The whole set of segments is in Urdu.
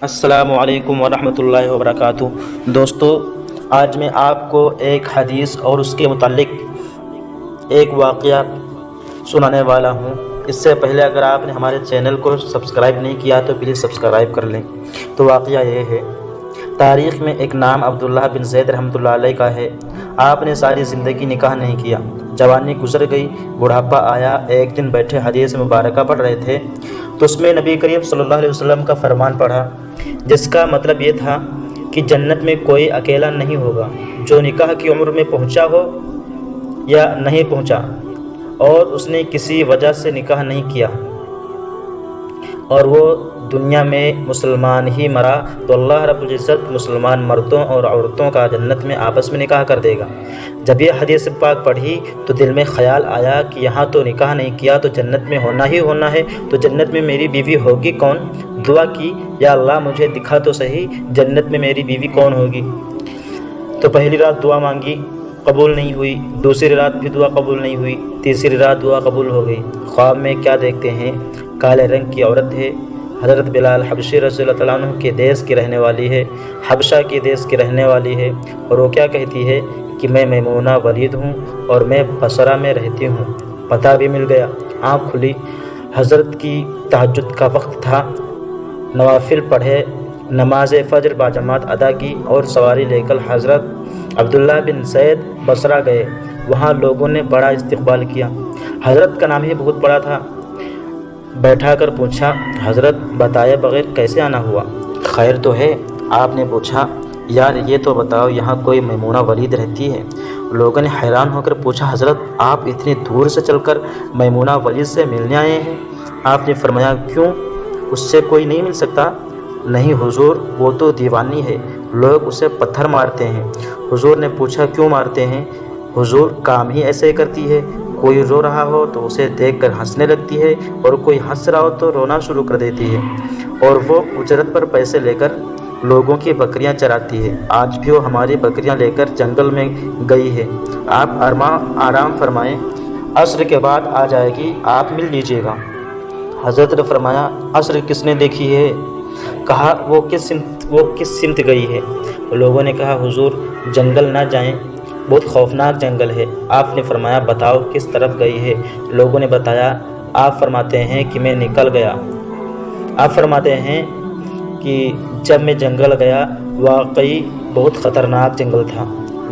السلام علیکم ورحمۃ اللہ وبرکاتہ۔ دوستو، آج میں آپ کو ایک حدیث اور اس کے متعلق ایک واقعہ سنانے والا ہوں۔ اس سے پہلے اگر آپ نے ہمارے چینل کو سبسکرائب نہیں کیا تو پلیز سبسکرائب کر لیں۔ تو واقعہ یہ ہے، تاریخ میں ایک نام عبداللہ بن زید رحمۃ اللہ علیہ کا ہے۔ آپ نے ساری زندگی نکاح نہیں کیا، جوانی گزر گئی، بڑھاپا آیا۔ ایک دن بیٹھے حدیث مبارکہ پڑھ رہے تھے تو اس میں نبی کریم صلی اللہ علیہ وسلم کا فرمان پڑھا، جس کا مطلب یہ تھا کہ جنت میں کوئی اکیلا نہیں ہوگا جو نکاح کی عمر میں پہنچا ہو یا نہیں پہنچا اور اس نے کسی وجہ سے نکاح نہیں کیا اور وہ دنیا میں مسلمان ہی مرا تو اللہ رب العزت مسلمان مردوں اور عورتوں کا جنت میں آپس میں نکاح کر دے گا۔ جب یہ حدیث پاک پڑھی تو دل میں خیال آیا کہ یہاں تو نکاح نہیں کیا تو جنت میں ہونا ہی ہونا ہے، تو جنت میں میری بیوی ہوگی کون؟ دعا کی، یا اللہ مجھے دکھا تو صحیح جنت میں میری بیوی کون ہوگی۔ تو پہلی رات دعا مانگی، قبول نہیں ہوئی۔ دوسری رات بھی دعا قبول نہیں ہوئی۔ تیسری رات دعا قبول ہو گئی۔ خواب میں کیا دیکھتے ہیں؟ کالے رنگ کی عورت ہے، حضرت بلال حبشی رضی اللہ تعالیٰ عنہ کے دیس کی رہنے والی ہے، حبشہ کے دیس کی رہنے والی ہے، اور وہ کیا کہتی ہے کہ میں میمونہ ولید ہوں اور میں بصرہ میں رہتی ہوں۔ پتہ بھی مل گیا۔ آنکھ کھلی، حضرت کی تہجد کا وقت تھا، نوافل پڑھے، نماز فجر باجماعت ادا کی اور سواری لے کر حضرت عبداللہ بن زید بصرہ گئے۔ وہاں لوگوں نے بڑا استقبال کیا۔ حضرت کا نام ہی بہت بڑا تھا۔ بیٹھا کر پوچھا، حضرت بتائے بغیر کیسے آنا ہوا؟ خیر تو ہے؟ آپ نے پوچھا، یار یہ تو بتاؤ یہاں کوئی میمونہ ولید رہتی ہے؟ لوگوں نے حیران ہو کر پوچھا، حضرت آپ اتنی دور سے چل کر میمونہ ولید سے ملنے آئے ہیں؟ آپ نے فرمایا، کیوں، اس سے کوئی نہیں مل سکتا؟ نہیں حضور، وہ تو دیوانی ہے، لوگ اسے پتھر مارتے ہیں۔ حضور نے پوچھا، کیوں مارتے ہیں؟ حضور، کام ہی ایسے کرتی ہے، کوئی رو رہا ہو تو اسے دیکھ کر ہنسنے لگتی ہے اور کوئی ہنس رہا ہو تو رونا شروع کر دیتی ہے، اور وہ اجرت پر پیسے لے کر لوگوں کی بکریاں چراتی ہے۔ آج بھی وہ ہماری بکریاں لے کر جنگل میں گئی ہے، آپ آرام فرمائیں، عصر کے بعد آ جائے گی، آپ مل لیجیے گا۔ حضرت نے فرمایا، عصر کس نے دیکھی ہے؟ کہا، وہ کس سمت گئی ہے؟ لوگوں نے کہا، حضور جنگل نہ جائیں، بہت خوفناک جنگل ہے۔ آپ نے فرمایا، بتاؤ کس طرف گئی ہے؟ لوگوں نے بتایا۔ آپ فرماتے ہیں کہ میں نکل گیا۔ آپ فرماتے ہیں کہ جب میں جنگل گیا، واقعی بہت خطرناک جنگل تھا،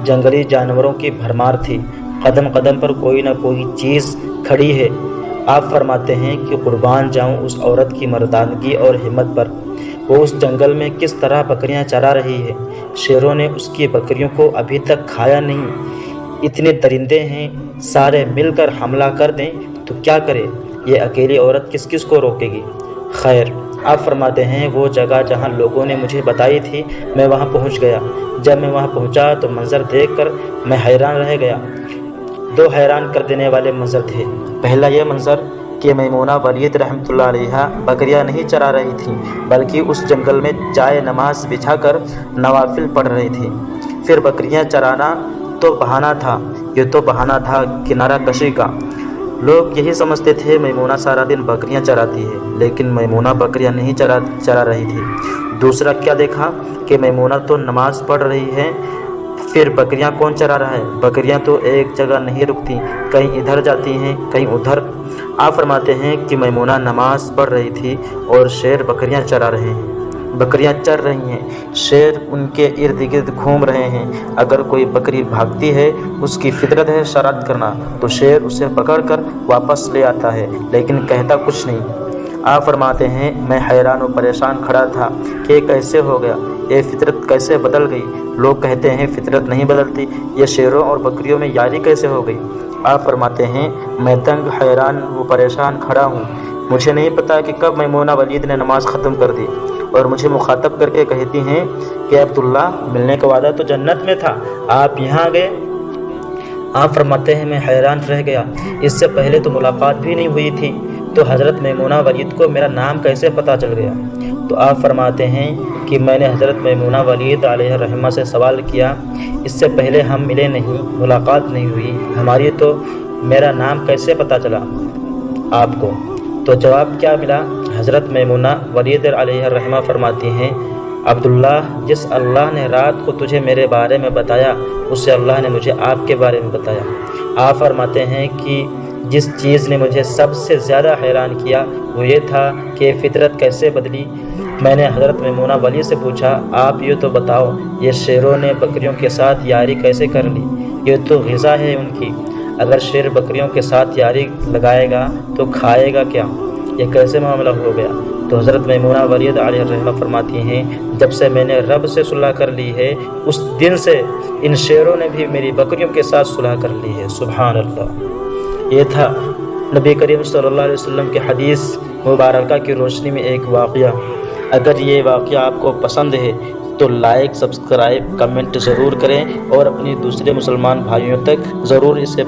جنگلی جانوروں کی بھرمار تھی، قدم قدم پر کوئی نہ کوئی چیز کھڑی ہے۔ آپ فرماتے ہیں کہ قربان جاؤں اس عورت کی مردانگی اور ہمت پر، وہ اس جنگل میں کس طرح بکریاں چرا رہی ہے، شیروں نے اس کی بکریوں کو ابھی تک کھایا نہیں، اتنے درندے ہیں، سارے مل کر حملہ کر دیں تو کیا کرے، یہ اکیلی عورت کس کس کو روکے گی؟ خیر، آپ فرماتے ہیں وہ جگہ جہاں لوگوں نے مجھے بتائی تھی میں وہاں پہنچ گیا۔ جب میں وہاں پہنچا تو منظر دیکھ کر میں حیران رہ گیا۔ دو حیران کر دینے والے منظر تھے۔ پہلا یہ منظر کہ میمونہ ولید رحمۃ اللہ علیہا بکریاں نہیں چرا رہی تھیں، بلکہ اس جنگل میں جائے نماز بچھا کر نوافل پڑھ رہی تھیں۔ پھر بکریاں چرانا تو بہانہ تھا، یہ تو بہانہ تھا کنارہ کشی کا۔ لوگ یہی سمجھتے تھے میمونہ سارا دن بکریاں چراتی ہے، لیکن میمونہ بکریاں نہیں چرا رہی تھی۔ دوسرا کیا دیکھا کہ میمونہ تو نماز پڑھ رہی ہے، پھر بکریاں کون چرا رہا ہے؟ بکریاں تو ایک جگہ نہیں رکتی، کہیں ادھر جاتی ہیں کہیں ادھر۔ آپ فرماتے ہیں کہ میمونہ نماز پڑھ رہی تھی اور شیر بکریاں چرا رہے ہیں، بکریاں چر رہی ہیں، شیر ان کے ارد گرد گھوم رہے ہیں۔ اگر کوئی بکری بھاگتی ہے، اس کی فطرت ہے شرارت کرنا، تو شیر اسے پکڑ کر واپس لے آتا ہے، لیکن کہتا کچھ نہیں۔ آپ فرماتے ہیں میں حیران و پریشان کھڑا تھا کہ یہ کیسے ہو گیا، یہ فطرت کیسے بدل گئی؟ لوگ کہتے ہیں فطرت نہیں بدلتی، یہ شیروں اور بکریوں میں یاری کیسے ہو گئی؟ آپ فرماتے ہیں میں دنگ، حیران و پریشان کھڑا ہوں، مجھے نہیں پتا کہ کب میمونہ ولید نے نماز ختم کر دی اور مجھے مخاطب کر کے کہتی ہیں کہ عبداللہ ملنے کا وعدہ تو جنت میں تھا، آپ یہاں آ گئے۔ آپ فرماتے ہیں میں حیران رہ گیا، اس سے پہلے تو ملاقات بھی نہیں ہوئی تھی، تو حضرت میمونہ ولید کو میرا نام کیسے پتہ چل گیا؟ تو آپ فرماتے ہیں کہ میں نے حضرت میمونہ ولید علیہ الرحمہ سے سوال کیا، اس سے پہلے ہم ملے نہیں، ملاقات نہیں ہوئی ہماری، تو میرا نام کیسے پتہ چلا آپ کو؟ تو جواب کیا ملا؟ حضرت میمونہ ولید علیہ الرحمہ فرماتی ہیں، عبداللہ، جس اللہ نے رات کو تجھے میرے بارے میں بتایا، اس سے اللہ نے مجھے آپ کے بارے میں بتایا۔ آپ فرماتے ہیں کہ جس چیز نے مجھے سب سے زیادہ حیران کیا وہ یہ تھا کہ فطرت کیسے بدلی۔ میں نے حضرت میمونہ ولی سے پوچھا، آپ یہ تو بتاؤ، یہ شیروں نے بکریوں کے ساتھ یاری کیسے کر لی؟ یہ تو غذا ہے ان کی، اگر شیر بکریوں کے ساتھ یاری لگائے گا تو کھائے گا کیا؟ یہ کیسے معاملہ ہو گیا؟ تو حضرت میمونہ ولید علیہ الرحمہ فرماتی ہیں، جب سے میں نے رب سے صلح کر لی ہے، اس دن سے ان شیروں نے بھی میری بکریوں کے ساتھ صلح کر لی ہے۔ سبحان اللہ۔ یہ تھا نبی کریم صلی اللہ علیہ وسلم کی حدیث مبارکہ کی روشنی میں ایک واقعہ۔ اگر یہ واقعہ آپ کو پسند ہے تو لائک، سبسکرائب، کمنٹ ضرور کریں اور اپنی دوسرے مسلمان بھائیوں تک ضرور اسے